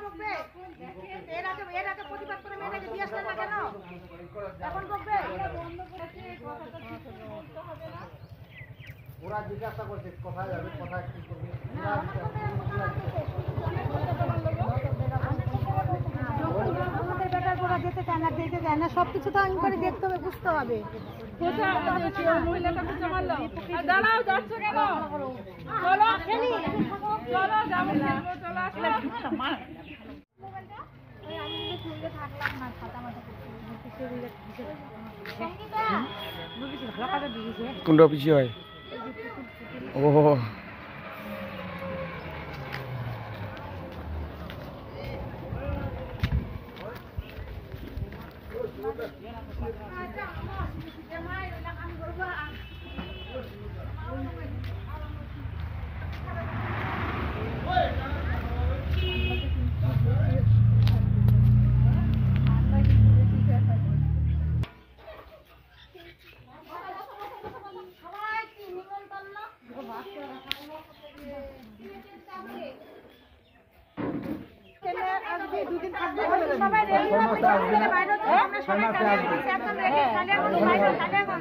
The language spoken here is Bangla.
বকবে? এর আগে প্রতিবাদ করে মেয়েটাকে দিয়ে আসলেন না কেন? এখন বকবে? ওরা জিজ্ঞাসা করছে কোথায় যাবে, কোথায় কি করবে। আমাদের বেটার পড়া যেতে চায় না, যেতে চায় না, সবকিছু তো ইনকোয়ারি দেখতে হবে, বুঝতে হবে। দাঁড়াও, যাচ্ছ কেন? চলো খেলি, চলো যাবো, চলো আসলে কোনটা অফিসে হয়? ও দুদিন থাকবে, সবাই রেডি হবে, বাইরে আমরা সবাই একদম রেডি, তাহলে এখন বাইরে থাকে এখন।